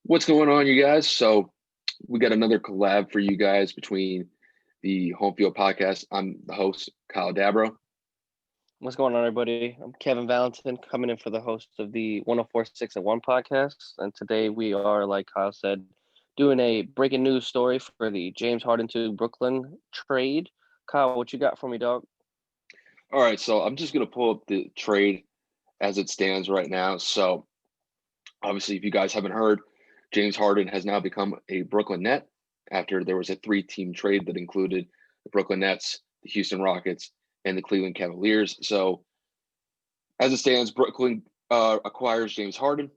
What's going on, you guys? So we got another collab for you guys between the Home Field Podcast. I'm the host, Kyle Dabro. What's going on, everybody? I'm Kevin Valentin, coming in for the host of the 104SixAnd1 podcast. And today we are, like Kyle said, doing a breaking news story for the James Harden to Brooklyn trade. Kyle, what you got for me, dog? All right, so I'm just going to pull up the trade as it stands right now. So obviously, if you guys haven't heard, James Harden has now become a Brooklyn Net after there was a three-team trade that included the Brooklyn Nets, the Houston Rockets, and the Cleveland Cavaliers. So as it stands, Brooklyn acquires James Harden,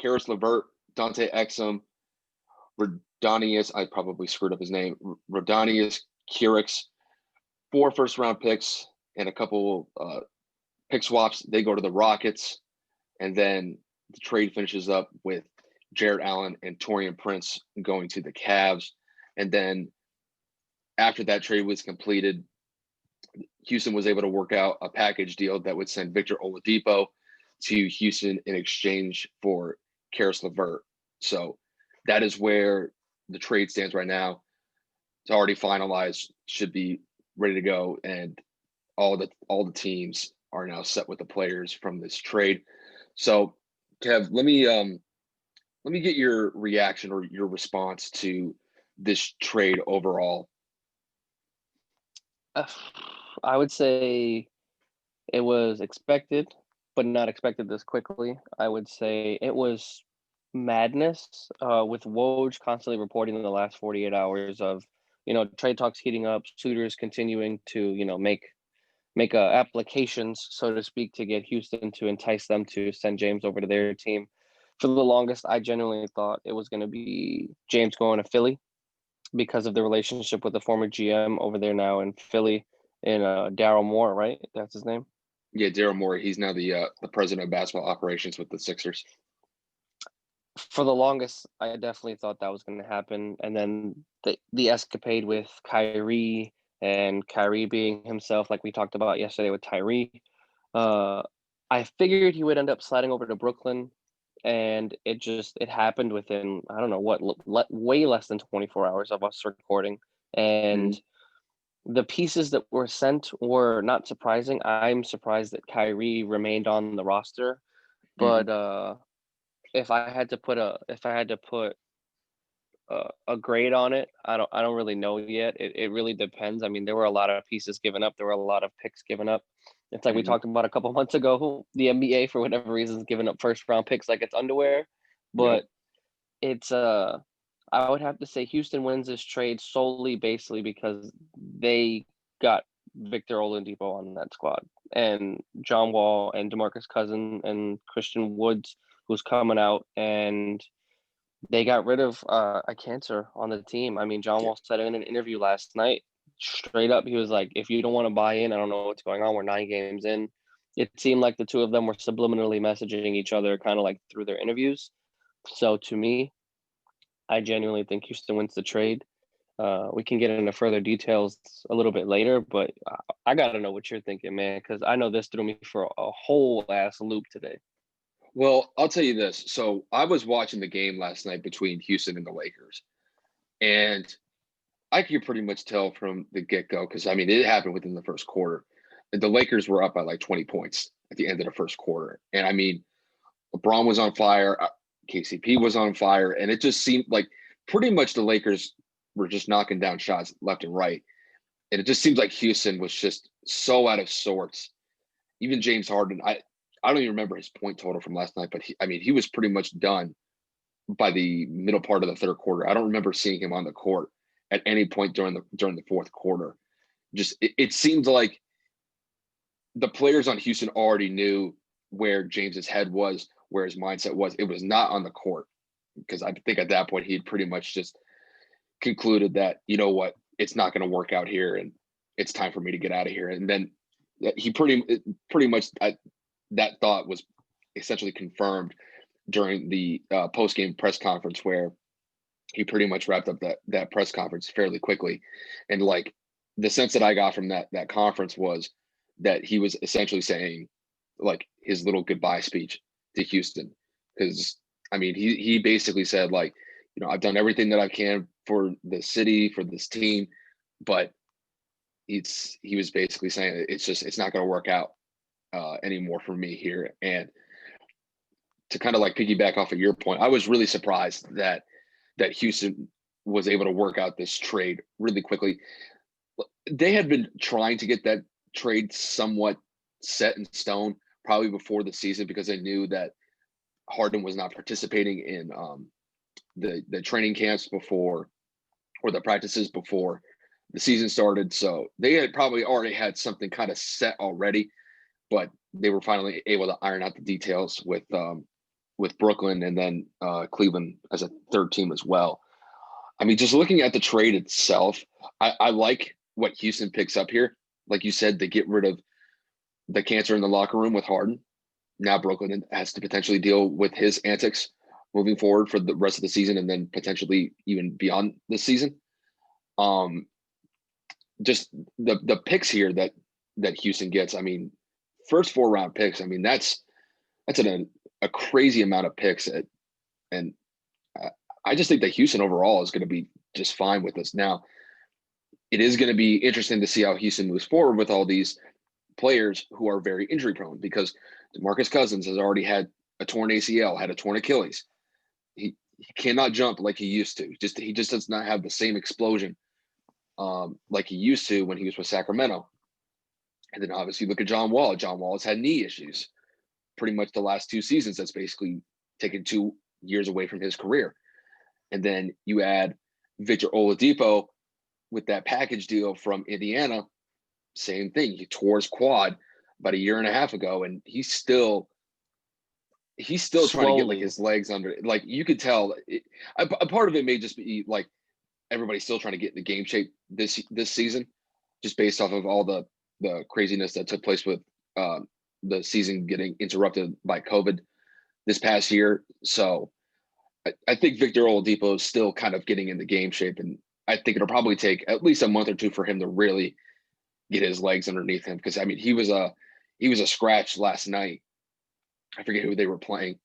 Karis LeVert, Dante Exum, Rodonius, I probably screwed up his name, Rodonius Kirix, 4 first-round picks, and a couple pick swaps. They go to the Rockets, and then the trade finishes up with Jarrett Allen and Taurean Prince going to the Cavs. And then after that trade was completed, Houston was able to work out a package deal that would send Victor Oladipo to Houston in exchange for Karis LeVert. So that is where the trade stands right now. It's already finalized, should be ready to go, and all the teams are now set with the players from this trade. So, Kev, let me get your reaction or your response to this trade overall. Uh, I would say it was expected, but not expected this quickly. I would say it was madness, with Woj constantly reporting in the last 48 hours of, trade talks heating up, suitors continuing to, make applications, so to speak, to get Houston to entice them to send James over to their team. For the longest, I genuinely thought it was going to be James going to Philly because of the relationship with the former GM over there now in Philly, in Daryl Moore, right? That's his name. Yeah, Daryl Morey. He's now the president of basketball operations with the Sixers. For the longest, I definitely thought that was going to happen, and then the escapade with Kyrie and Kyrie being himself, like we talked about yesterday with Tyree. Uh, I figured he would end up sliding over to Brooklyn, and it happened within, I don't know what, way less than 24 hours of us recording, and the pieces that were sent were not surprising. I'm surprised that Kyrie remained on the roster, but if I had to put a grade on it, I don't really know yet. It really depends. I mean, there were a lot of pieces given up. There were a lot of picks given up. It's like we talked about a couple months ago. The NBA, for whatever reason, is giving up first round picks like it's underwear. Yep. But it's I would have to say Houston wins this trade solely basically because they got Victor Oladipo on that squad, and John Wall and DeMarcus Cousins and Christian Woods, who's coming out, and they got rid of a cancer on the team. I mean, John Wall said in an interview last night, straight up, he was like, if you don't want to buy in, I don't know what's going on. We're 9 games in. It seemed like the two of them were subliminally messaging each other kind of like through their interviews. So to me, I genuinely think Houston wins the trade. We can get into further details a little bit later, but I got to know what you're thinking, man, because I know this threw me for a whole ass loop today. Well, I'll tell you this. So I was watching the game last night between Houston and the Lakers, and I could pretty much tell from the get-go, because I mean it happened within the first quarter. The Lakers were up by like 20 points at the end of the first quarter. And I mean, LeBron was on fire, KCP was on fire, and it just seemed like pretty much the Lakers were just knocking down shots left and right. And it just seems like Houston was just so out of sorts. Even James Harden, I don't even remember his point total from last night, but I mean, he was pretty much done by the middle part of the third quarter. I don't remember seeing him on the court at any point during the fourth quarter. Just it seemed like the players on Houston already knew where James's head was, where his mindset was. It was not on the court, because I think at that point he had pretty much just concluded that, you know what, it's not going to work out here, and it's time for me to get out of here. And then he pretty much that thought was essentially confirmed during the post game press conference, where he pretty much wrapped up that press conference fairly quickly. And like the sense that I got from that conference was that he was essentially saying like his little goodbye speech to Houston, because I mean, he basically said, like, I've done everything that I can for the city, for this team, but he was basically saying it's not going to work out anymore for me here. And to kind of like piggyback off of your point, I was really surprised that Houston was able to work out this trade really quickly. They had been trying to get that trade somewhat set in stone probably before the season because they knew that Harden was not participating in the training camps before or the practices before the season started. So they had probably already had something kind of set already, but they were finally able to iron out the details with Brooklyn and then Cleveland as a third team as well. I mean, just looking at the trade itself, I like what Houston picks up here. Like you said, they get rid of the cancer in the locker room with Harden. Now Brooklyn has to potentially deal with his antics moving forward for the rest of the season and then potentially even beyond this season. Um, just the picks here that Houston gets. I mean, first 4 round picks. I mean, that's a crazy amount of picks, and I just think that Houston overall is going to be just fine with this. Now, it is going to be interesting to see how Houston moves forward with all these players who are very injury prone because DeMarcus Cousins has already had a torn ACL, had a torn Achilles. He cannot jump like he used to. He just does not have the same explosion like he used to when he was with Sacramento. And then obviously look at John Wall. John Wall has had knee issues pretty much the last 2 seasons. That's basically taken 2 years away from his career. And then you add Victor Oladipo with that package deal from Indiana. Same thing. He tore his quad about a year and a half ago, and he's still trying to get like his legs under. Like you could tell, a part of it may just be like everybody's still trying to get in the game shape this season, just based off of all the craziness that took place with the season getting interrupted by COVID this past year. So I think Victor Oladipo is still kind of getting in the game shape, and I think it'll probably take at least a month or two for him to really get his legs underneath him. Because I mean, he was a scratch last night. I forget who they were playing.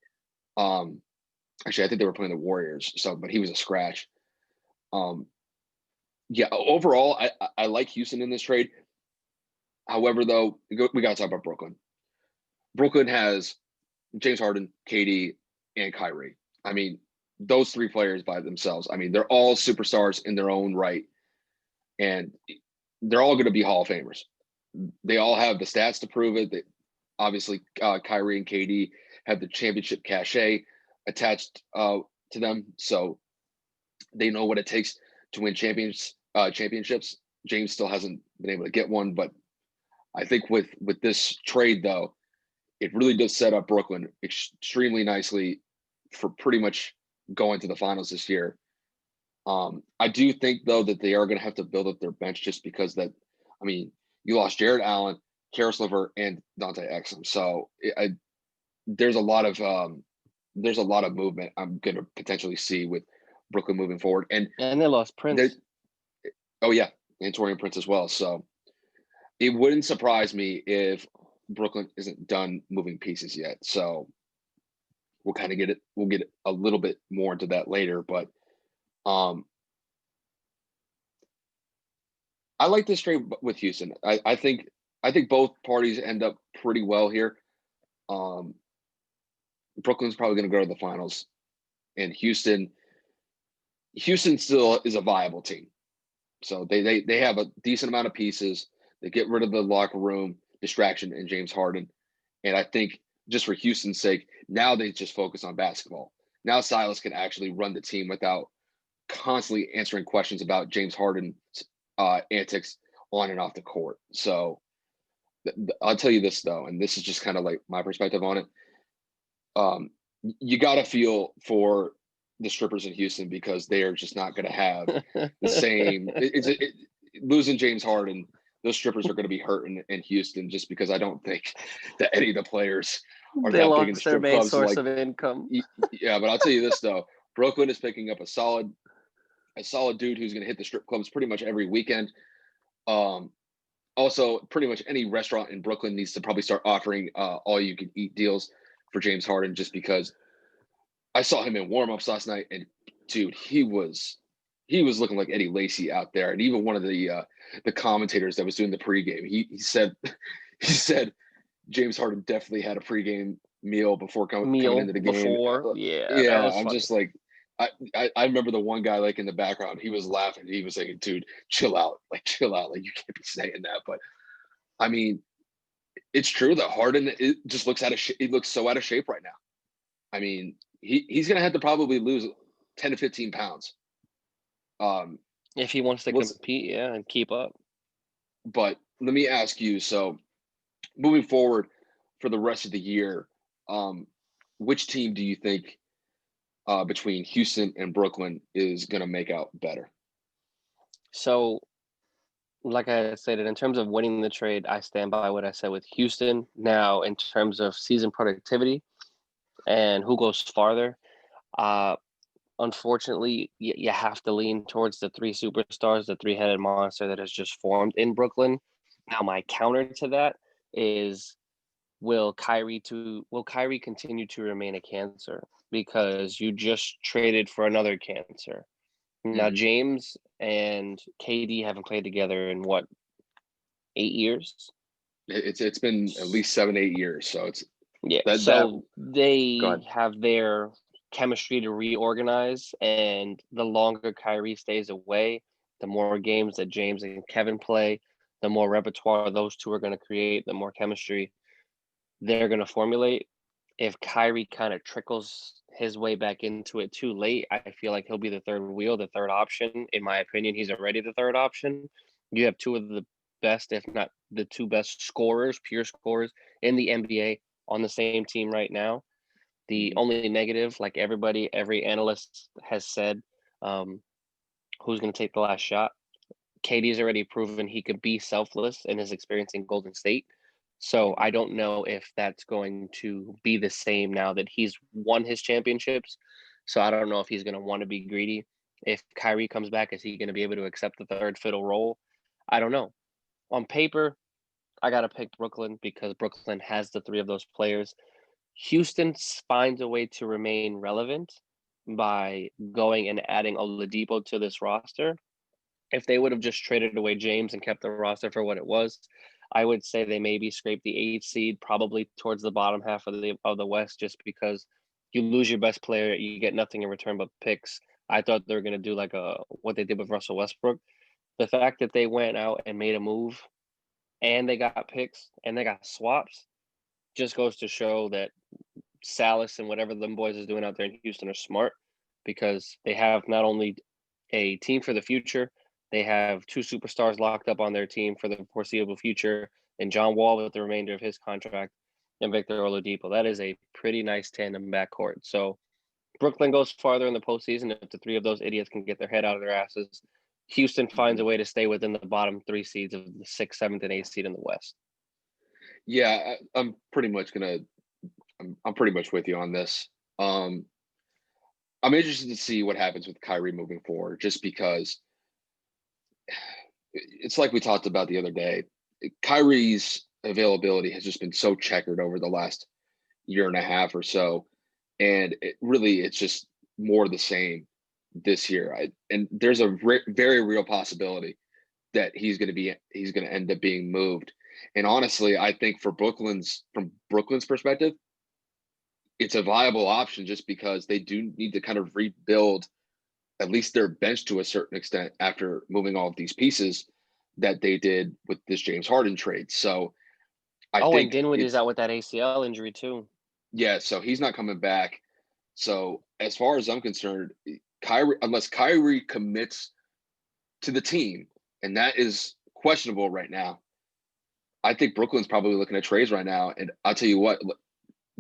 Actually, I think they were playing the Warriors. So, but he was a scratch. Yeah, overall, I like Houston in this trade. However, though, we got to talk about Brooklyn. Brooklyn has James Harden, KD, and Kyrie. I mean, those 3 players by themselves. I mean, they're all superstars in their own right, and they're all going to be Hall of Famers. They all have the stats to prove it. Obviously, Kyrie and KD have the championship cachet attached to them, so they know what it takes to win championships. James still hasn't been able to get one, but I think with this trade, though, it really does set up Brooklyn extremely nicely for pretty much going to the finals this year. I do think, though, that they are going to have to build up their bench just because you lost Jared Allen, Karis LeVert, and Dante Exum. So there's a lot of movement I'm going to potentially see with Brooklyn moving forward. And they lost Prince. Oh, yeah, and Taurean Prince as well. So it wouldn't surprise me if Brooklyn isn't done moving pieces yet. So we'll kind of get it. We'll get a little bit more into that later. But I like this trade with Houston. I think both parties end up pretty well here. Brooklyn's probably going to go to the finals, and Houston still is a viable team. So they have a decent amount of pieces. They get rid of the locker room distraction in James Harden. And I think just for Houston's sake, now they just focus on basketball. Now Silas can actually run the team without constantly answering questions about James Harden's antics on and off the court. So I'll tell you this, though, and this is just kind of like my perspective on it. You got to feel for the strippers in Houston because they are just not going to have the same. Losing James Harden, those strippers are going to be hurting in Houston just because I don't think that any of the players are that big in the strip clubs. Source of income. Yeah, but I'll tell you this, though. Brooklyn is picking up a solid dude who's going to hit the strip clubs pretty much every weekend. Also, pretty much any restaurant in Brooklyn needs to probably start offering all-you-can-eat deals for James Harden just because I saw him in warm-ups last night, and dude, he was looking like Eddie Lacy out there. And even one of the commentators that was doing the pregame, he said he said James Harden definitely had a pregame meal before coming Meal into the game. before, yeah, that Yeah, was I'm funny. just like, I remember the one guy like in the background, he was laughing. He was saying, "Dude, chill out, like chill out, like you can't be saying that." But I mean, it's true that Harden it just looks out of he looks so out of shape right now. I mean, he's gonna have to probably lose 10 to 15 pounds. Um, If he wants to let's compete, yeah, and keep up. but let me ask you. So moving forward for the rest of the year, um, which team do you think between Houston and Brooklyn is going to make out better? So, like I stated, in terms of winning the trade, I stand by what I said with Houston. Now, in terms of season productivity and who goes farther, uh, unfortunately, you have to lean towards the three superstars, the three-headed monster that has just formed in Brooklyn. Now, my counter to that is will Kyrie continue to remain a cancer because you just traded for another cancer. Now Hmm. James and KD haven't played together in what, 8 years? It's been at least 7 8 years, so it's Yeah, that. so Go they ahead. have their chemistry to reorganize, and the longer Kyrie stays away, the more games that James and Kevin play, the more repertoire those two are going to create, the more chemistry they're going to formulate. If Kyrie kind of trickles his way back into it too late, I feel like he'll be the third wheel, the third option. In my opinion, he's already the third option. You have two of the best, if not the two best scorers, pure scorers in the NBA on the same team right now. The Mhm. only negative, like every analyst has said, um, who's going to take the last shot? KD's already proven he could be selfless in his experience in Golden State. So Mhm. I don't know if that's going to be the same now that he's won his championships. So I don't know if he's going to want to be greedy. If Kyrie comes back, is he going to be able to accept the third fiddle role? I don't know. On paper, I got to pick Brooklyn because Brooklyn has the three of those players. Houston finds a way to remain relevant by going and adding Oladipo to this roster. If they would have just traded away James and kept the roster for what it was, I would say they maybe scraped the eighth seed, probably towards the bottom half of the West, just because you lose your best player, you get nothing in return but picks. I thought they were going to do like a what they did with Russell Westbrook. The fact that they went out and made a move and they got picks and they got swaps just goes to show that Salas and whatever them boys is doing out there in Houston are smart because they have not only a team for the future, they have two superstars locked up on their team for the foreseeable future, and John Wall with the remainder of his contract, and Victor Oladipo. That is a pretty nice tandem backcourt. So Brooklyn goes farther in the postseason if the three of those idiots can get their head out of their asses. Houston finds a Mhm. way to stay within the bottom three seeds of the sixth, seventh, and eighth seed in the West. Yeah, I'm pretty much gonna. I'm pretty much with you on this. Um, I'm interested to see what happens with Kyrie moving forward, just because it's like we talked about the other day. Kyrie's availability has just been so checkered over the last year and a half or so, and it's just more the same this year. And there's a very real possibility that he's going to end up being moved. And honestly, I think from Brooklyn's perspective, it's a viable option just because they do need to kind of rebuild at least their bench to a certain extent after moving all of these pieces that they did with this James Harden trade. So I Oh, and think Dinwiddie's it's out with that ACL injury too. yeah, so he's not coming back. So as far as I'm concerned, Kyrie, unless Kyrie commits to the team, and that is questionable right now, I think Brooklyn's probably looking at trades right now. And I'll tell you what,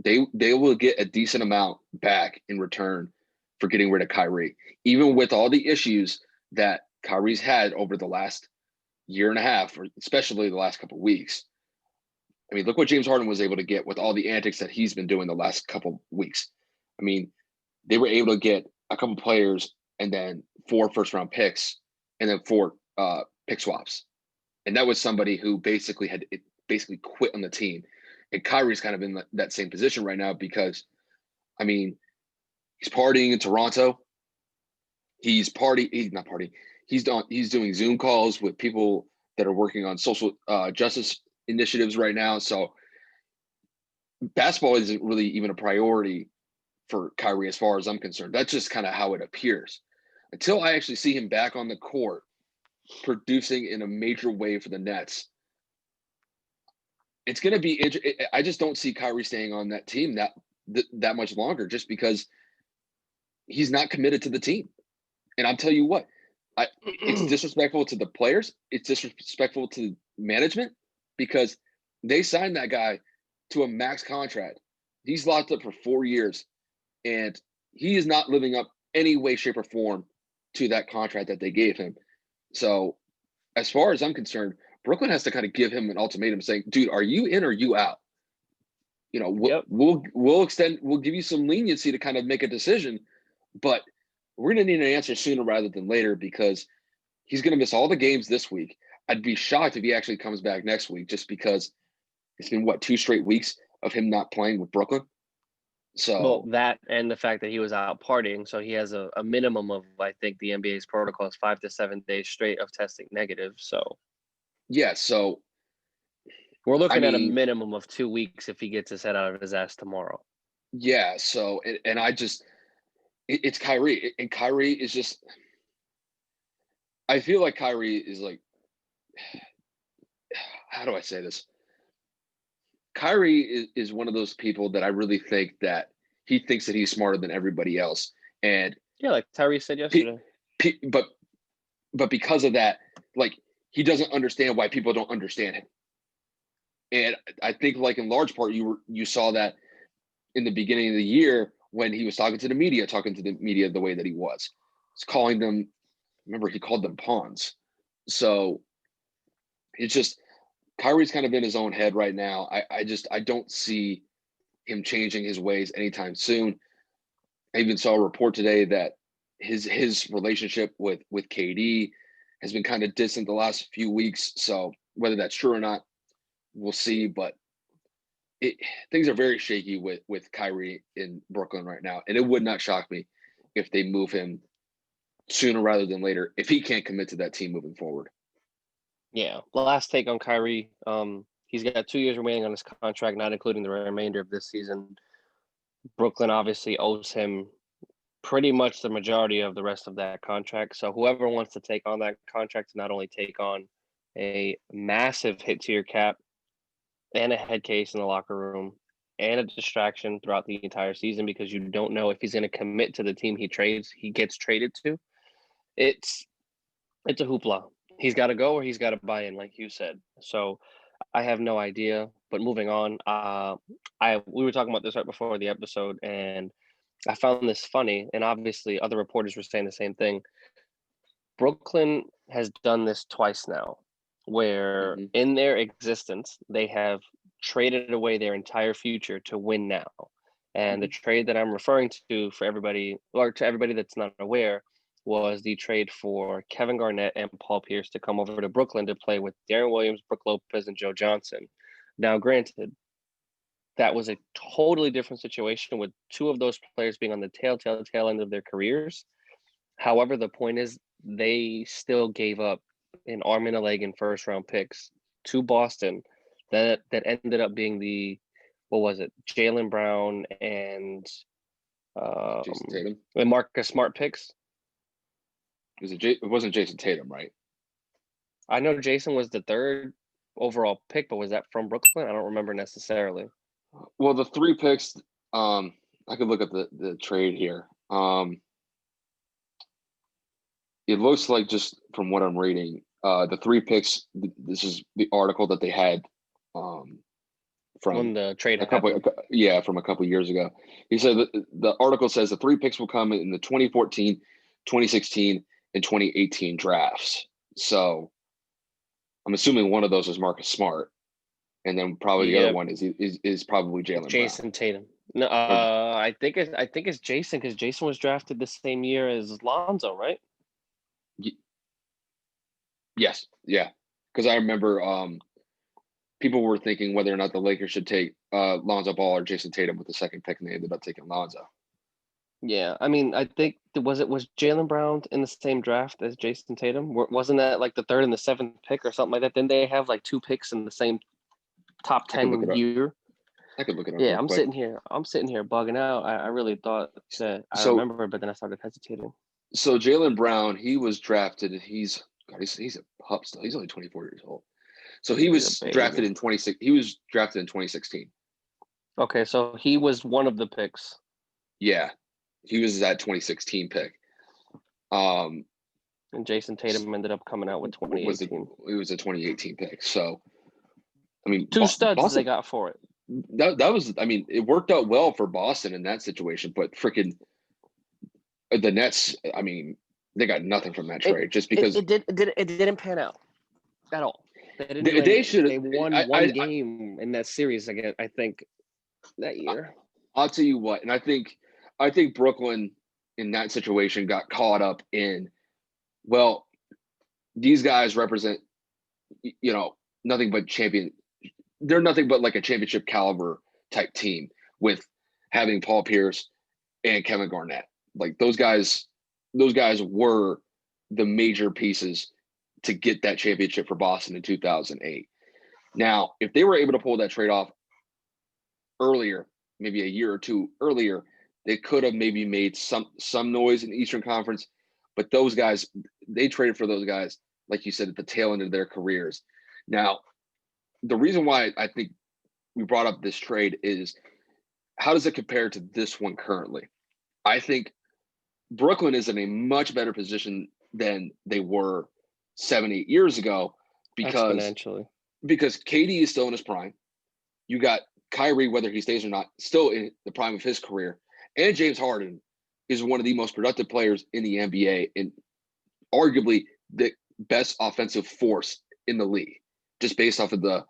they will get a decent amount back in return for getting rid of Kyrie, even with all the issues that Kyrie's had over the last year and a half, or especially the last couple of weeks. I mean, look what James Harden was able to get with all the antics that he's been doing the last couple of weeks. I mean, they were able to get a couple players and then 4 first round picks and then 4 pick swaps. And that was somebody who basically quit on the team. And Kyrie's kind of in that same position right now because, I mean, He's partying in Toronto. He's not partying. He's doing Zoom calls with people that are working on social justice initiatives right now. So basketball isn't really even a priority for Kyrie as far as I'm concerned. That's just kind of how it appears. Until I actually see him back on the court producing in a major way for the Nets, it's going to be I just don't see Kyrie staying on that team that much longer, just because he's not committed to the team. And I'll tell you what, it's disrespectful to the players. It's disrespectful to management, because they signed that guy to a max contract. He's locked up for 4 years, and he is not living up any way, shape, or form to that contract that they gave him. So as far as I'm concerned, Brooklyn has to kind of give him an ultimatum saying, dude, are you in or are you out? You know, we'll give you some leniency to kind of make a decision, but we're going to need an answer sooner rather than later, because he's going to miss all the games this week. I'd be shocked if he actually comes back next week, just because it's been 2 straight weeks of him not playing with Brooklyn. So that and the fact that he was out partying, so he has a minimum of, I think the NBA's protocol is 5 to 7 days straight of testing negative. So yeah, so we're looking at a minimum of 2 weeks if he gets his head out of his ass tomorrow. Yeah, so and I just it's Kyrie, and Kyrie is just, I feel like Kyrie is like, how do I say this? Kyrie is one of those people that I really think that he thinks that he's smarter than everybody else. And yeah, like Tyrese said yesterday. But because of that, like, he doesn't understand why people don't understand him. And I think, like, in large part, you saw that in the beginning of the year when he was talking to the media the way that he was. He's calling them, remember, he called them pawns. So it's just, Kyrie's kind of in his own head right now. I don't see him changing his ways anytime soon. I even saw a report today that his relationship with KD has been kind of distant the last few weeks. So whether that's true or not, we'll see. But things are very shaky with Kyrie in Brooklyn right now, and it would not shock me if they move him sooner rather than later if he can't commit to that team moving forward. Yeah. Last take on Kyrie. He's got 2 years remaining on his contract, not including the remainder of this season. Brooklyn obviously owes him pretty much the majority of the rest of that contract. So whoever wants to take on that contract to not only take on a massive hit to your cap and a head case in the locker room and a distraction throughout the entire season, because you don't know if he's going to commit to the team he gets traded to. It's a hoopla. He's got to go or he's got to buy in, like you said. So I have no idea. But moving on, we were talking about this right before the episode, and I found this funny, and obviously other reporters were saying the same thing. Brooklyn has done this twice now, where in their existence, they have traded away their entire future to win now. And the trade that I'm referring to for everybody, or to everybody that's not aware, was the trade for Kevin Garnett and Paul Pierce to come over to Brooklyn to play with Darren Williams, Brook Lopez, and Joe Johnson. Now, granted, that was a totally different situation with two of those players being on the tail end of their careers. However, the point is they still gave up an arm and a leg in first round picks to Boston that ended up being the, what was it, Jaylen Brown and Jason Tatum and Marcus Smart picks. It wasn't Jason Tatum, right? I know Jason was the third overall pick, but was that from Brooklyn? I don't remember necessarily. Well, the 3 picks, I could look at the trade here. It looks like, just from what I'm reading, the 3 picks, this is the article that they had from the trade from a couple years ago. He said the article says the 3 picks will come in the 2014, 2016, and 2018 drafts. So I'm assuming one of those is Marcus Smart, and then probably the other one is probably Jaylen Jason Brown. Tatum. No, I think it's Jason, because Jason was drafted the same year as Lonzo, right? Yes, yeah, because I remember people were thinking whether or not the Lakers should take Lonzo Ball or Jason Tatum with the second pick, and they ended up taking Lonzo. Yeah, I mean, I think was Jaylen Brown in the same draft as Jason Tatum? Wasn't that like the third and the seventh pick or something like that? Didn't they have like two picks in the same top I could look 10 it up. year? I could look it up Yeah, real quick. I'm sitting here bugging out. I really thought that I So remember, but then I started hesitating. so Jaylen Brown, he was drafted. He's a pup still. He's only 24 years old. So he He's a was drafted baby. in 26. He was drafted in 2016. Okay, so he was one of the picks. Yeah, he was that 2016 pick. Um, And Jason Tatum ended up coming out with was it? 2018. It was a 2018 pick. So I mean, Two studs they Boston. got for it. That was. I mean, it worked out well for Boston in that situation, but freaking the Nets. I mean, they got nothing from that trade just because It didn't pan out at all. They didn't do they anything. should. They won one I game in that series again, I think, that year. I'll tell you what, and I think Brooklyn in that situation got caught up in, well, these guys represent, nothing but champion. They're nothing but like a championship caliber type team with having Paul Pierce and Kevin Garnett. Like those guys were the major pieces to get that championship for Boston in 2008. Now, if they were able to pull that trade off earlier, maybe a year or two earlier, they could have maybe made some noise in the Eastern Conference. But those guys, they traded for those guys, like you said, at the tail end of their careers. Now, the reason why I think we brought up this trade is, how does it compare to this one currently? I think Brooklyn is in a much better position than they were 7, 8 years ago because Exponentially. KD is still in his prime. You got Kyrie, whether he stays or not, still in the prime of his career. And James Harden is one of the most productive players in the NBA and arguably the best offensive force in the league, just based off of the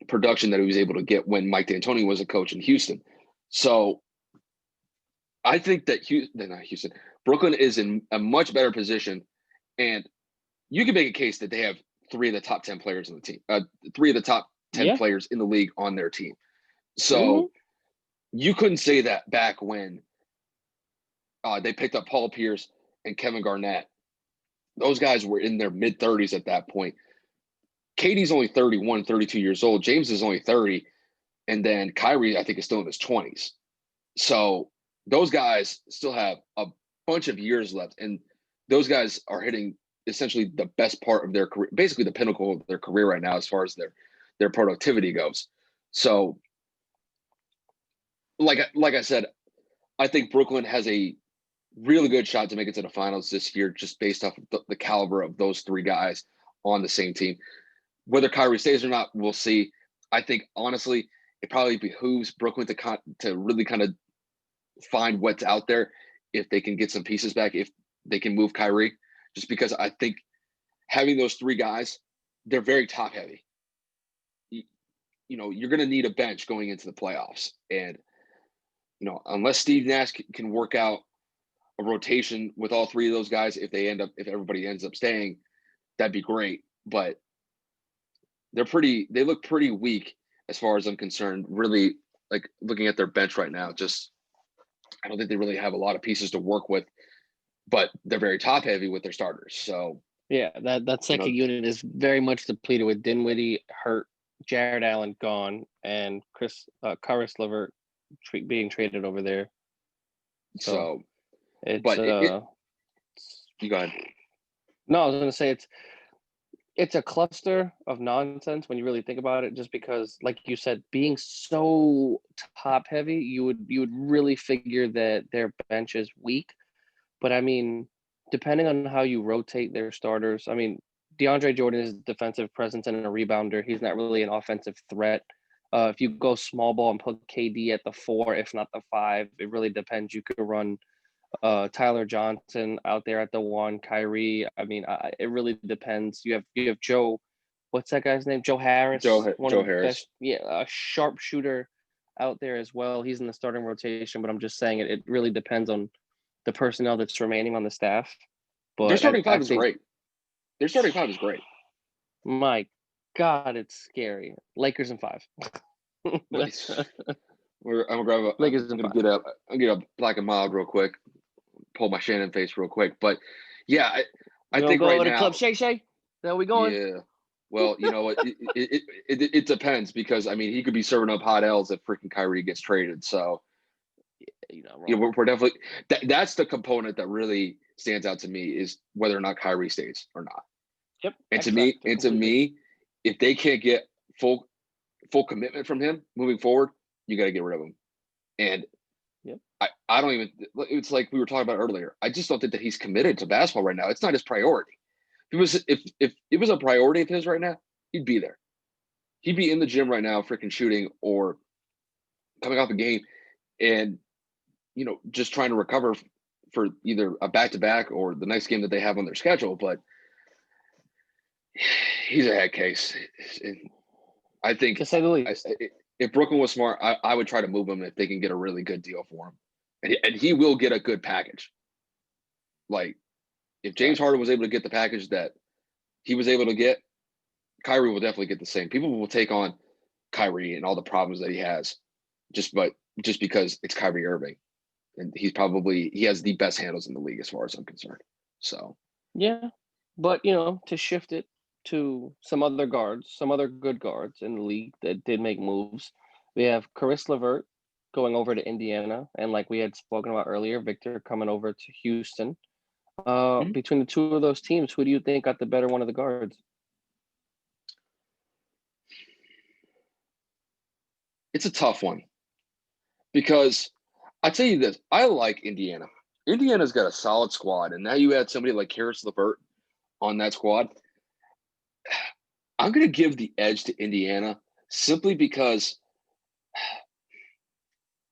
production that he was able to get when Mike D'Antoni was a coach in Houston. So I think that Brooklyn is in a much better position. And you can make a case that they have three of the top 10 players in the team, three of the top 10 Yeah. players in the league on their team. Mm-hmm. So you couldn't say that back when they picked up Paul Pierce and Kevin Garnett. Those guys were in their mid 30s at that point. KD's only 31, 32 years old. James is only 30. And then Kyrie, I think, is still in his 20s. So those guys still have a bunch of years left. And those guys are hitting essentially the best part of their career, basically the pinnacle of their career right now as far as their productivity goes. So like I said, I think Brooklyn has a really good shot to make it to the finals this year, just based off of the caliber of those three guys on the same team. Whether Kyrie stays or not, we'll see. I think honestly, it probably behooves Brooklyn to really kind of find what's out there if they can get some pieces back, if they can move Kyrie, just because I think having those three guys, they're very top heavy. You're going to need a bench going into the playoffs, and unless Steve Nash can work out a rotation with all three of those guys, if everybody ends up staying, that'd be great. But they look pretty weak as far as I'm concerned. Really, like looking at their bench right now, just I don't think they really have a lot of pieces to work with, but they're very top heavy with their starters. So Yeah, that you know, second unit is very much depleted with Dinwiddie hurt, Jared Allen gone, and Karis Levert being traded over there. So so it's but you go ahead. no, I was gonna say it's a cluster of nonsense when you really think about it, just because, like you said, being so top heavy, you would really figure that their bench is weak. But I mean, depending on how you rotate their starters, I mean, DeAndre Jordan is a defensive presence and a rebounder. He's not really an offensive threat. If you go small ball and put KD at the 4, if not the 5, it really depends. You could run Tyler Johnson out there at the 1, Kyrie. I mean, it really depends. You have Joe, what's that guy's name? Joe Harris, one of Joe the Harris. best, yeah, a sharpshooter out there as well. He's in the starting rotation, but I'm just saying it really depends on the personnel that's remaining on the staff. Their But starting I five is think, great. Their starting five is great. my God, it's scary. Lakers in 5. I'm gonna grab a. Lakers I'm in gonna 5. get a black and mild real quick. Pull my Shannon face real quick, but yeah, I We gonna think right go to Club now, Shay Shay? Is that where we going? yeah. Well, you know what? It depends because I mean he could be serving up hot L's if freaking Kyrie gets traded. So You're not you know wrong. we're definitely that's the component that really stands out to me is whether or not Kyrie stays or not. Yep, And X factor to completely. me, if they can't get full commitment from him moving forward, you got to get rid of him. And Yep. I don't even. It's like we were talking about earlier. I just don't think that he's committed to basketball right now. It's not his priority. If it was a priority of his right now, he'd be there. He'd be in the gym right now, freaking shooting or coming off a game, and just trying to recover for either a back to back or the next game that they have on their schedule. But he's a head case. I think To say the least. if Brooklyn was smart, I would try to move him if they can get a really good deal for him, and he will get a good package. Like if James Facts. Harden was able to get the package that he was able to get, Kyrie will definitely get the same. People will take on Kyrie and all the problems that he has, just because it's Kyrie Irving, and he has the best handles in the league as far as I'm concerned. So Yeah, but to shift it to some other guards, some other good guards in the league that did make moves. We have Caris LeVert going over to Indiana, and like we had spoken about earlier, Victor coming over to Houston. mhm. Between the two of those teams, who do you think got the better one of the guards? It's a tough one because I tell you this, I like Indiana. Indiana's got a solid squad, and now you add somebody like Caris LeVert on that squad. I'm going to give the edge to Indiana simply because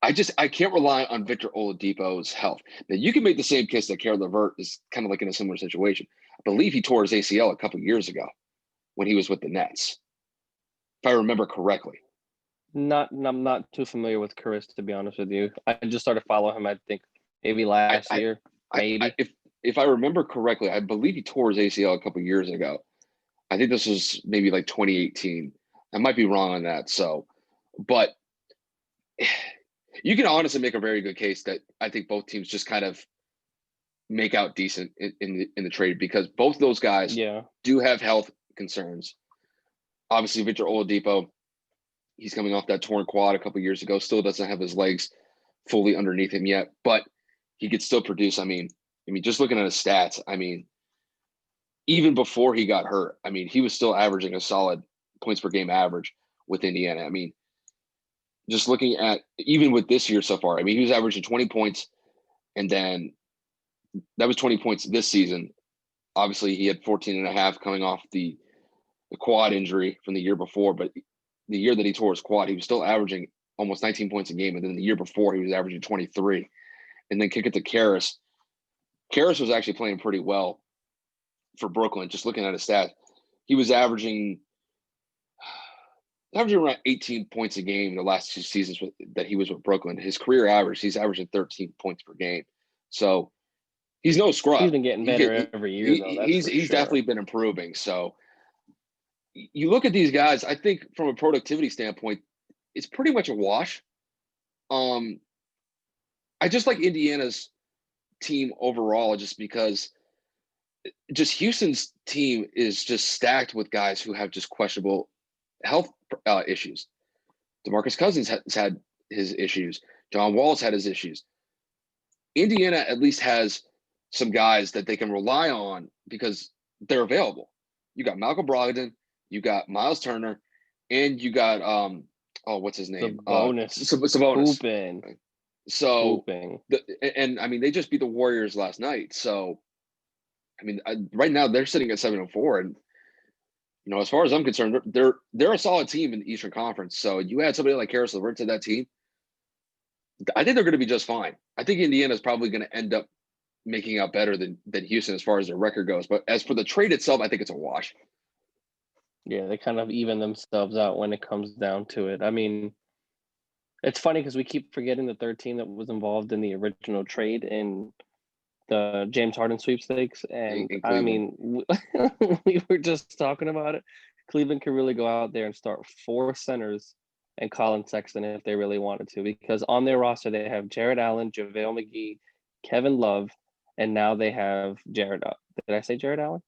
I can't rely on Victor Oladipo's health. Now you can make the same case that Caris LeVert is kind of like in a similar situation. I believe he tore his ACL a couple years ago when he was with the Nets, if I remember correctly. I'm not too familiar with Caris, to be honest with you. I just started following him, I think maybe I, last I, year, maybe. if I remember correctly, I believe he tore his ACL a couple years ago. I think this was maybe like 2018. I might be wrong on that. So, but you can honestly make a very good case that I think both teams just kind of make out decent in the trade because both those guys Yeah, do have health concerns. Obviously, Victor Oladipo, he's coming off that torn quad a couple years ago, still doesn't have his legs fully underneath him yet, but he could still produce. Just looking at his stats, even before he got hurt, he was still averaging a solid points per game average with Indiana. Just looking at even with this year so far, he was averaging 20 points, and then that was 20 points this season. Obviously, he had 14 and a half coming off the quad injury from the year before, but the year that he tore his quad, he was still averaging almost 19 points a game, and then the year before, he was averaging 23. And then kick it to Caris. Caris was actually playing pretty well for Brooklyn. Just looking at his stats, he was averaging around 18 points a game the last two seasons that he was with Brooklyn. His career average, he's averaging 13 points per game. So he's no he's scrub. been getting better every year, though. That's for He's sure. definitely been improving. So you look at these guys. I think from a productivity standpoint, it's pretty much a wash. Um, I just like Indiana's team overall, just because just Houston's team is just stacked with guys who have just questionable health issues. DeMarcus Cousins has had his issues. John Wall's had his issues. Indiana at least has some guys that they can rely on because they're available. You got Malcolm Brogdon, you got Miles Turner, and you got what's his name? Sabonis. Sabonis. Hooping. So Hooping. they just beat the Warriors last night. So right now they're sitting at 7-4, and as far as I'm concerned, they're a solid team in the Eastern Conference. So you add somebody like Caris LeVert to that team, I think they're going to be just fine. I think Indiana is probably going to end up making out better than Houston as far as their record goes. But as for the trade itself, I think it's a wash. Yeah, they kind of even themselves out when it comes down to it. It's funny because we keep forgetting the third team that was involved in the original trade in the James Harden sweepstakes, and In Cleveland. we were just talking about it. Cleveland can really go out there and start 4 centers and Colin Sexton if they really wanted to, because on their roster they have Jared Allen, JaVale McGee, Kevin Love, and now they have Jared. Did I say Jared Allen?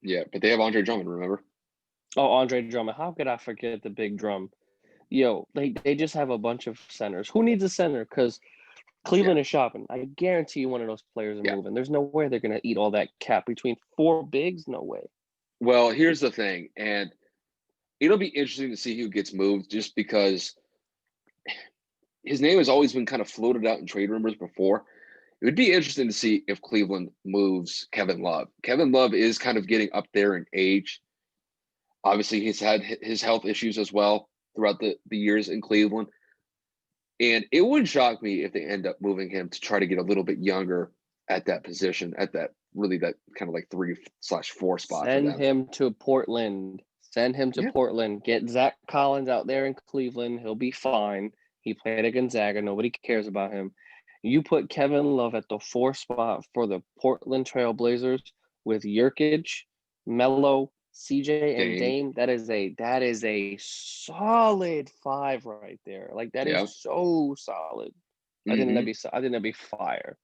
Yeah, but they have Andre Drummond, remember? Oh, Andre Drummond. How could I forget the big drum? Yo, they just have a bunch of centers. Who needs a center? Because Cleveland is shopping. I guarantee you one of those players are moving. There's no way they're going to eat all that cap between 4 bigs. No way. Well, here's the thing, and it'll be interesting to see who gets moved just because his name has always been kind of floated out in trade rumors before. It would be interesting to see if Cleveland moves Kevin Love. Kevin Love is kind of getting up there in age. Obviously, he's had his health issues as well throughout the years in Cleveland. And it wouldn't shock me if they end up moving him to try to get a little bit younger at that position, at that kind of like 3/4 spot for Send them. him to Portland. Send him to Portland. Get Zach Collins out there in Cleveland. He'll be fine. He played at Gonzaga. Nobody cares about him. You put Kevin Love at the 4 spot for the Portland Trailblazers with Jurkic, Melo, CJ, and Dame. That is a solid 5 right there. Like that is so solid. I think that'd be fire.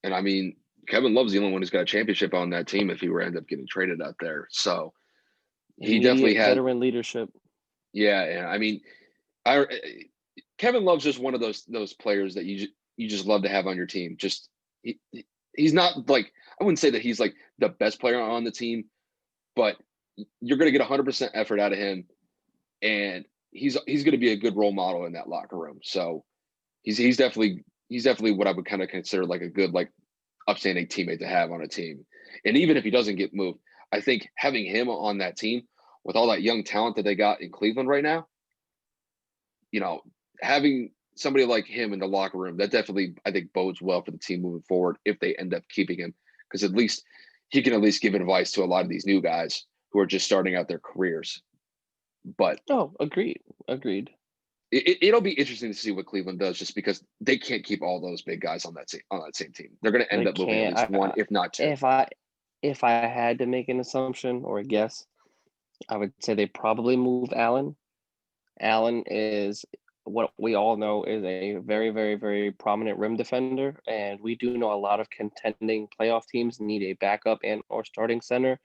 And I mean, Kevin Love's the only one who's got a championship on that team if he were to end up getting traded out there. So he definitely has veteran leadership. Yeah, and I mean, Kevin Love's just one of those players that you just love to have on your team. Just he's not like, I wouldn't say that he's like the best player on the team, but you're going to get 100% effort out of him, and he's going to be a good role model in that locker room. So he's definitely what I would kind of consider like a good, like, upstanding teammate to have on a team. And even if he doesn't get moved, I think having him on that team with all that young talent that they got in Cleveland right now, having somebody like him in the locker room, that definitely, I think, bodes well for the team moving forward if they end up keeping him, because at least he can at least give advice to a lot of these new guys who are just starting out their careers. But agreed. It'll be interesting to see what Cleveland does, just because they can't keep all those big guys on that same team. They're going to end up moving at least one, if not two. If I had to make an assumption or a guess, I would say they probably move Allen. Allen is what we all know is a very, very, very prominent rim defender, and we do know a lot of contending playoff teams need a backup and or starting center.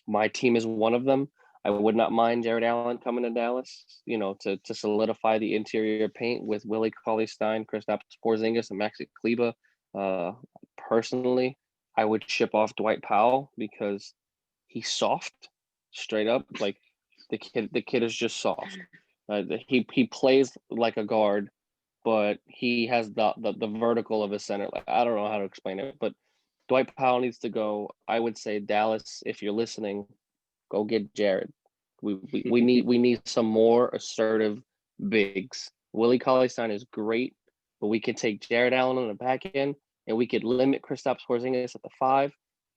My team is one of them. I would not mind Jared Allen coming to Dallas, to solidify the interior paint with Willie Cauley-Stein, Kristaps Porzingis, and Maxi Kleber. Personally, I would ship off Dwight Powell because he's soft, straight up. Like the kid is just soft. He plays like a guard, but he has the vertical of a center. Like, I don't know how to explain it, but Dwight Powell needs to go. I would say Dallas, if you're listening, go get Jared. We need some more assertive bigs. Willie Cauley-Stein is great, but we can take Jared Allen on the back end, and we could limit Kristaps Porzingis at the 5.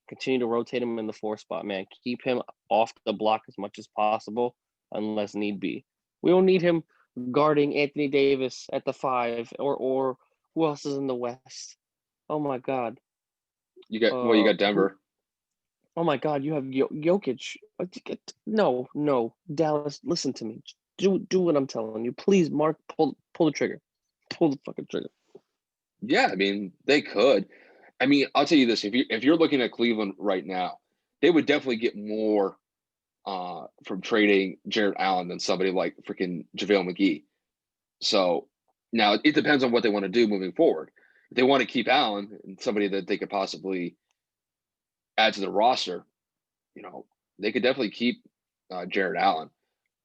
Continue to rotate him in the 4 spot, man. Keep him off the block as much as possible, unless need be. We don't need him guarding Anthony Davis at the 5, or who else is in the West? Oh my God. You got Denver. Oh my God, you have Jokic. No, Dallas, listen to me. Do what I'm telling you, please. Mark, pull the trigger. Pull the fucking trigger. Yeah, I mean, they could. I mean, I'll tell you this: if you're looking at Cleveland right now, they would definitely get more from trading Jared Allen than somebody like freaking JaVale McGee. So now it depends on what they want to do moving forward. If they want to keep Allen and somebody that they could possibly add to the roster, they could definitely keep Jared Allen,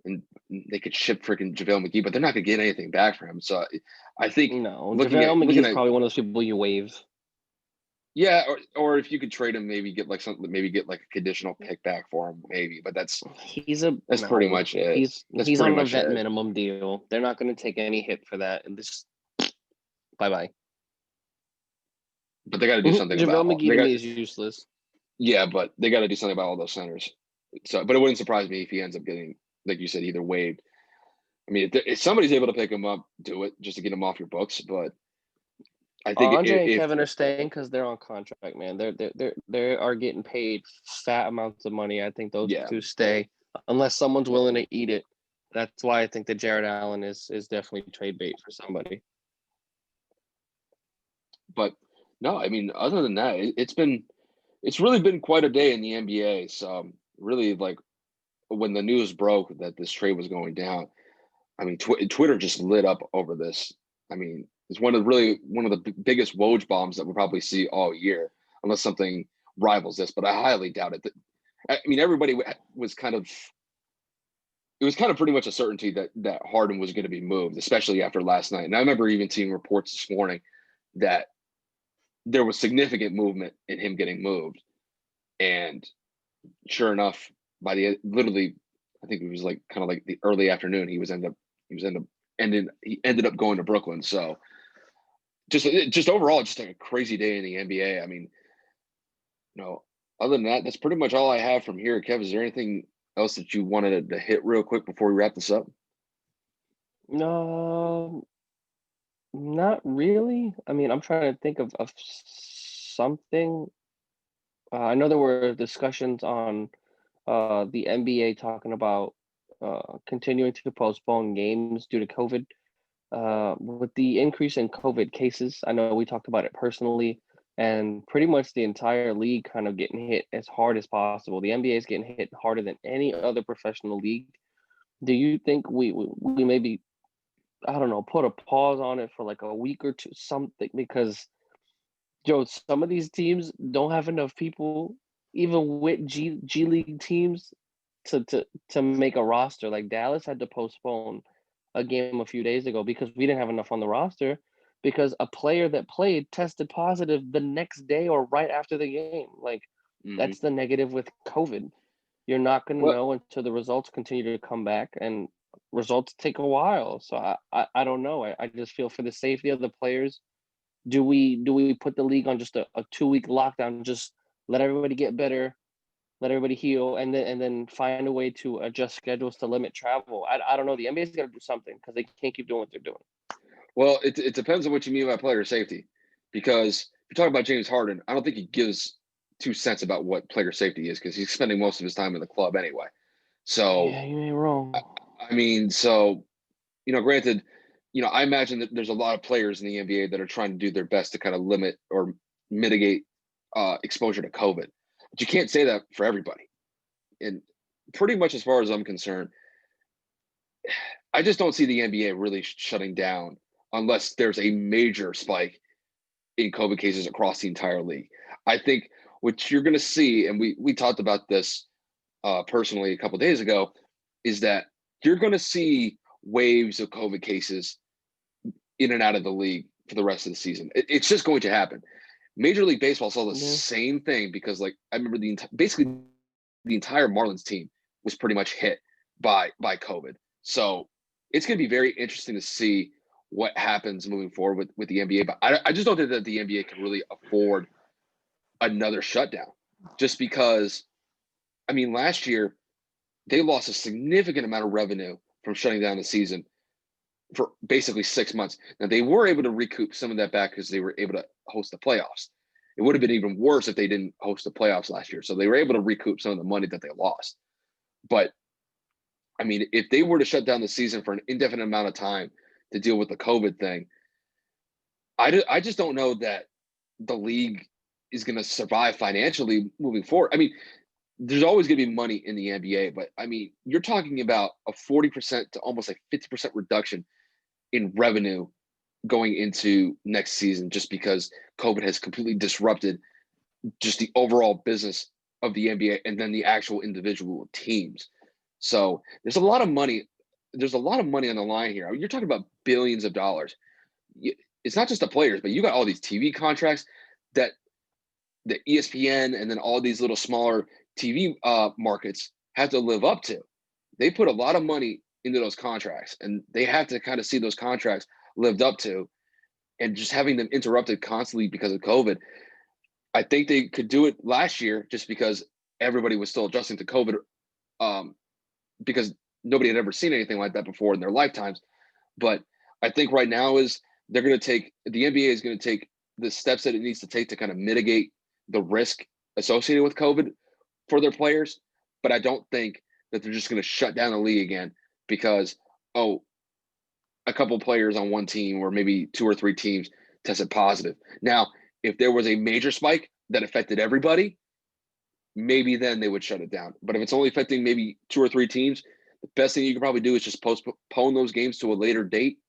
and they could ship freaking JaVale McGee, but they're not going to get anything back for him. So I think JaVale McGee is probably one of those people you waive. Yeah, or if you could trade him, maybe get like a conditional pick back for him, maybe. But that's pretty much it. He's on a vet minimum deal. They're not going to take any hit for that. And this, bye. But they got to do something about JaVale McGee to me is useless. Yeah, but they got to do something about all those centers. So, but it wouldn't surprise me if he ends up getting, like you said, either waived. I mean, if somebody's able to pick him up, do it just to get him off your books. But I think Andre and Kevin are staying because they're on contract, man. They are getting paid fat amounts of money. I think those two stay unless someone's willing to eat it. That's why I think that Jared Allen is definitely trade bait for somebody. But no, I mean, other than that, it's really been quite a day in the NBA. So really, like when the news broke that this trade was going down, I mean, Twitter just lit up over this. I mean, it's one of the biggest Woj bombs that we'll probably see all year, unless something rivals this. But I highly doubt it. I mean, everybody was kind of it was kind of pretty much a certainty that Harden was going to be moved, especially after last night. And I remember even seeing reports this morning that there was significant movement in him getting moved. And sure enough, by the literally, I think it was like kind of like the early afternoon, he ended up going to Brooklyn. So just overall, just like a crazy day in the NBA. I mean, other than that, that's pretty much all I have from here. Kev, is there anything else that you wanted to hit real quick before we wrap this up? No, not really. I mean, I'm trying to think of something. I know there were discussions on the NBA talking about continuing to postpone games due to COVID. With the increase in COVID cases, I know we talked about it personally, and pretty much the entire league kind of getting hit as hard as possible. The NBA is getting hit harder than any other professional league. Do you think we maybe, I don't know, put a pause on it for like a week or two, something? Because Joe, some of these teams don't have enough people, even with G League teams, to make a roster. Like Dallas had to postpone a game a few days ago because we didn't have enough on the roster because a player that played tested positive the next day or right after the game. Like Hmm. that's the negative with COVID. You're not going to Well, know until the results continue to come back, and results take a while. So I don't know. I just feel for the safety of the players, do we put the league on just a 2 week lockdown, just let everybody get better, let everybody heal, and then find a way to adjust schedules to limit travel? I don't know. The NBA's got to do something because they can't keep doing what they're doing. well, it depends on what you mean by player safety, because if you're talking about James Harden, I don't think he gives 2 cents about what player safety is because he's spending most of his time in the club anyway. So Yeah, you ain't wrong. I mean, granted, I imagine that there's a lot of players in the NBA that are trying to do their best to kind of limit or mitigate exposure to COVID, but you can't say that for everybody. And pretty much, as far as I'm concerned, I just don't see the NBA really shutting down unless there's a major spike in COVID cases across the entire league. I think what you're going to see, and we talked about this personally a couple of days ago, is that you're going to see waves of COVID cases in and out of the league for the rest of the season. It's just going to happen. Major League Baseball saw the Yeah. same thing because, like, I remember basically the entire Marlins team was pretty much hit by COVID. So it's going to be very interesting to see what happens moving forward with the NBA. But I just don't think that the NBA can really afford another shutdown, just because. I mean, last year they lost a significant amount of revenue from shutting down the season for basically 6 months. Now they were able to recoup some of that back because they were able to host the playoffs. It would have been even worse if they didn't host the playoffs last year. So they were able to recoup some of the money that they lost. But I mean, if they were to shut down the season for an indefinite amount of time to deal with the COVID thing, I just don't know that the league is going to survive financially moving forward. I mean, there's always going to be money in the NBA, but I mean, you're talking about a 40% to almost like 50% reduction in revenue going into next season just because COVID has completely disrupted just the overall business of the NBA and then the actual individual teams. So there's a lot of money. There's a lot of money on the line here. I mean, you're talking about billions of dollars. It's not just the players, but you got all these TV contracts that the ESPN and then all these little smaller TV markets have to live up to. They put a lot of money into those contracts, and they have to kind of see those contracts lived up to. And just having them interrupted constantly because of COVID, I think they could do it last year just because everybody was still adjusting to COVID, um, because nobody had ever seen anything like that before in their lifetimes. But I think right now the NBA is going to take the steps that it needs to take to kind of mitigate the risk associated with COVID for their players. But I don't think that they're just going to shut down the league again because, oh, a couple players on one team or maybe 2 or 3 teams tested positive. Now, if there was a major spike that affected everybody, maybe then they would shut it down. But if it's only affecting maybe 2 or 3 teams, the best thing you can probably do is just postpone those games to a later date.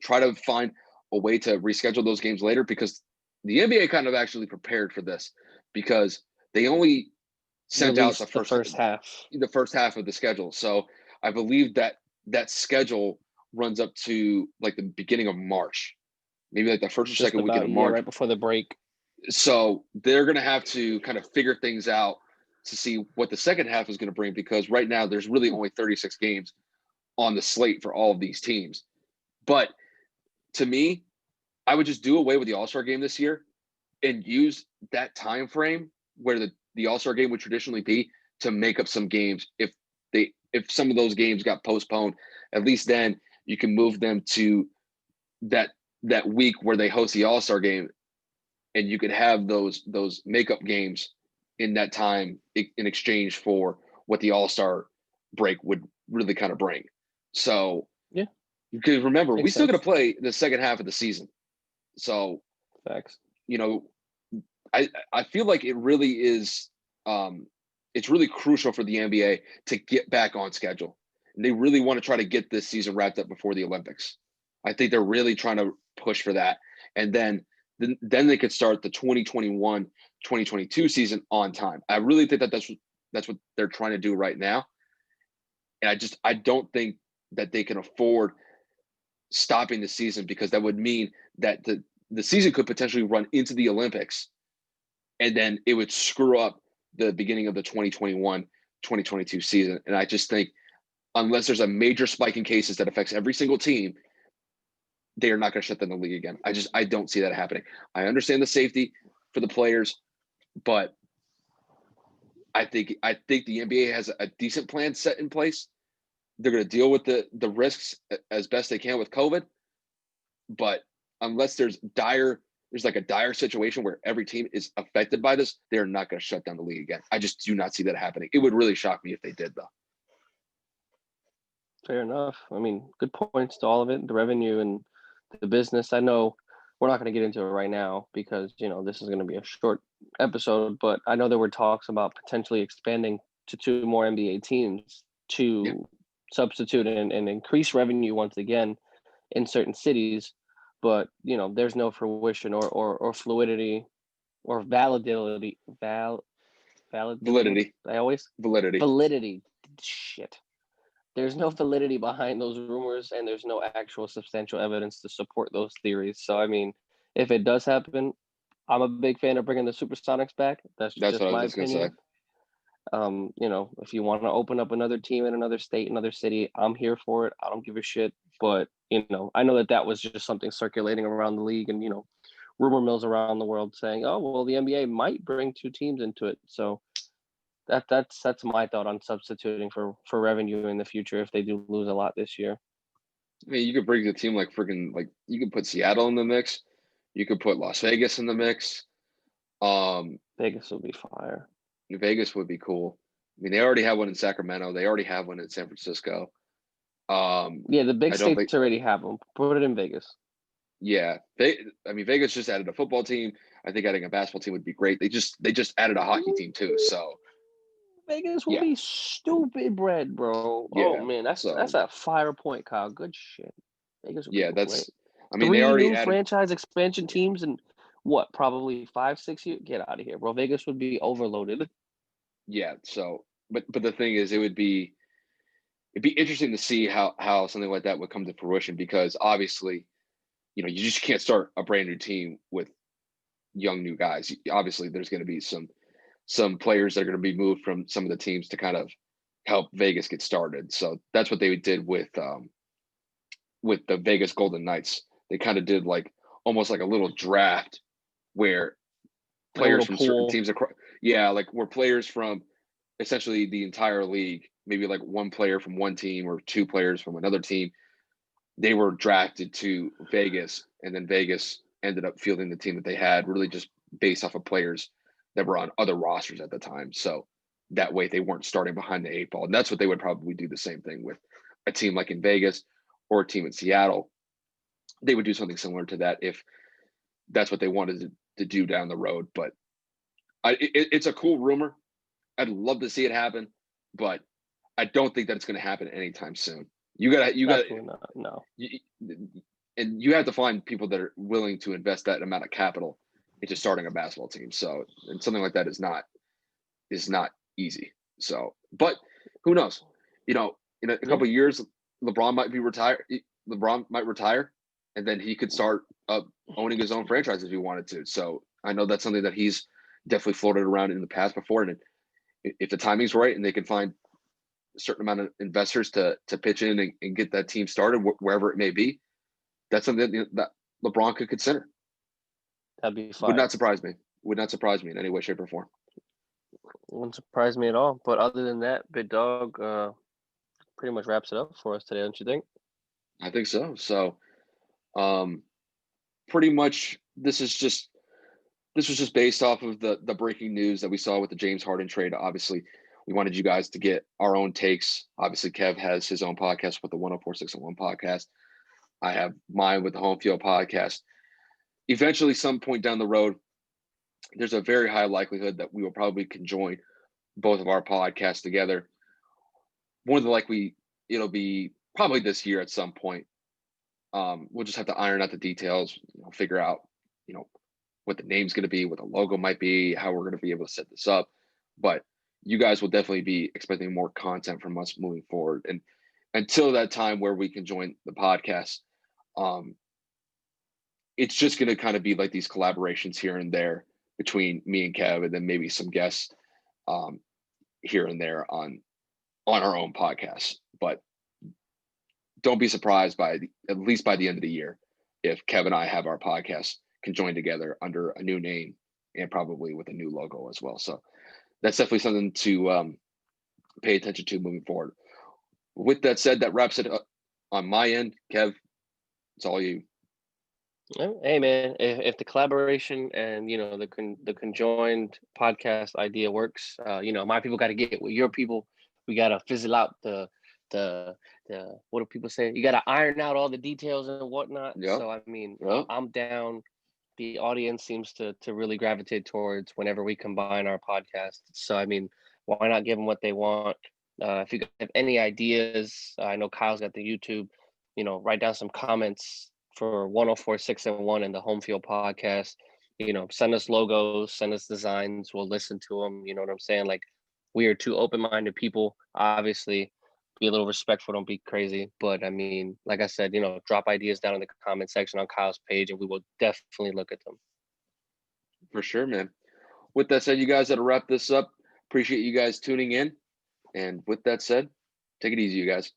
Try to find a way to reschedule those games later, because the NBA kind of actually prepared for this, because they only sent out the first half. the first half of the schedule. So I believe that schedule runs up to like the beginning of March, maybe like the first or Just second weekend about, of yeah, March. right before the break. So they're going to have to kind of figure things out to see what the second half is going to bring, because right now there's really only 36 games on the slate for all of these teams. But to me, I would just do away with the All-Star game this year and use that time frame where the All-Star game would traditionally be to make up some games. If some of those games got postponed, at least then you can move them to that week where they host the All-Star game, and you could have those makeup games in that time in exchange for what the All-Star break would really kind of bring. So yeah, because remember, we still got to sense. play the second half of the season. So Facts. I feel like it really is it's really crucial for the NBA to get back on schedule. And they really want to try to get this season wrapped up before the Olympics. I think they're really trying to push for that. And then they could start the 2021-2022 season on time. I really think that's what they're trying to do right now. And I don't think that they can afford stopping the season, because that would mean that the season could potentially run into the Olympics, and then it would screw up the beginning of the 2021-2022 season. And I just think unless there's a major spike in cases that affects every single team, they are not going to shut down the league again. I don't see that happening. I understand the safety for the players, but I think the NBA has a decent plan set in place. They're going to deal with the risks as best they can with COVID, but unless there's like a dire situation where every team is affected by this, they're not going to shut down the league again. I just do not see that happening. It would really shock me if they did, though. Fair enough. I mean, good points to all of it. The revenue and the business. I know we're not going to get into it right now because, this is going to be a short episode, but I know there were talks about potentially expanding to 2 more NBA teams to substitute and increase revenue once again in certain cities. But, there's no fruition or fluidity or validity. Validity. Validity. Shit. There's no validity behind those rumors, and there's no actual substantial evidence to support those theories. So, I mean, if it does happen, I'm a big fan of bringing the Supersonics back. That's just what I my was just going to say. opinion. If you want to open up another team in another state, another city, I'm here for it. I don't give a shit. But, I know that was just something circulating around the league, and, rumor mills around the world saying, oh, well, the NBA might bring 2 teams into it. So that's my thought on substituting for revenue in the future if they do lose a lot this year. I mean, you could bring the team like you could put Seattle in the mix. You could put Las Vegas in the mix. Vegas would be fire. Vegas would be cool. I mean, they already have one in Sacramento. They already have one in San Francisco. Yeah, the big states already have them. Put it in Vegas. Yeah, Vegas just added a football team. I think adding a basketball team would be great. They just added a hockey team too. So Vegas will be stupid bread, bro. Yeah, oh man, that's a fire point, Kyle. Good shit. Vegas will be great. I mean, 3 they already new added franchise expansion teams in what, probably 5-6 years. Get out of here, bro. Vegas would be overloaded. Yeah. So, but the thing is, it'd be interesting to see how something like that would come to fruition, because obviously, you just can't start a brand new team with young new guys. Obviously, there's going to be some players that are going to be moved from some of the teams to kind of help Vegas get started. So that's what they did with the Vegas Golden Knights. They kind of did like almost like a little draft where players from certain teams across, where players from essentially the entire league, maybe like one player from one team or 2 players from another team, they were drafted to Vegas, and then Vegas ended up fielding the team that they had, really just based off of players that were on other rosters at the time. So That way they weren't starting behind the eight ball. And that's what they would probably do the same thing with a team like in Vegas or a team in Seattle. They would do something similar to that if that's what they wanted to do down the road. But it's a cool rumor. I'd love to see it happen, but I don't think that it's going to happen anytime soon. You got, Absolutely not. No. and you have to find people that are willing to invest that amount of capital into starting a basketball team. So, and something like that is not easy. So, but who knows? In a couple of years, LeBron might retire, and then he could start owning his own franchise if he wanted to. So, I know that's something that he's definitely floated around in the past before. And if the timing's right and they can find a certain amount of investors to pitch in and get that team started wherever it may be, that's something that LeBron could consider. That'd be fine. Would not surprise me. Would not surprise me in any way, shape, or form. Wouldn't surprise me at all. But other than that, Big Dog pretty much wraps it up for us today, don't you think? I think so. So, pretty much this was just based off of the breaking news that we saw with the James Harden trade. Obviously, we wanted you guys to get our own takes. Obviously, Kev has his own podcast with the 104SixAnd1 podcast. I have mine with the Home Field podcast. Eventually, some point down the road, there's a very high likelihood that we will probably conjoin both of our podcasts together. More than likely, it'll be probably this year at some point. We'll just have to iron out the details, figure out, what the name's going to be, what the logo might be, how we're going to be able to set this up. But you guys will definitely be expecting more content from us moving forward. And until that time where we can join the podcast, it's just going to kind of be like these collaborations here and there between me and Kev, and then maybe some guests here and there on our own podcast. But don't be surprised at least by the end of the year if Kev and I have our podcast can join together under a new name and probably with a new logo as well. So that's definitely something to pay attention to moving forward. With that said, that wraps it up on my end. Kev, it's all you. Hey man, if the collaboration and the conjoined podcast idea works, my people got to get with your people. We got to fizzle out the what do people say? You got to iron out all the details and whatnot. Yep. So I mean, Yep. I'm down. The audience seems to really gravitate towards whenever we combine our podcasts. So I mean, why not give them what they want? If you have any ideas, I know Kyle's got the YouTube. Write down some comments for 104SixAnd1 and the Home Field podcast. Send us logos, send us designs. We'll listen to them. You know what I'm saying? Like, we are two open-minded people. Obviously, be a little respectful. Don't be crazy. But I mean, like I said, drop ideas down in the comment section on Kyle's page, and we will definitely look at them. For sure, man. With that said, you guys, that'll wrap this up. Appreciate you guys tuning in. And with that said, take it easy, you guys.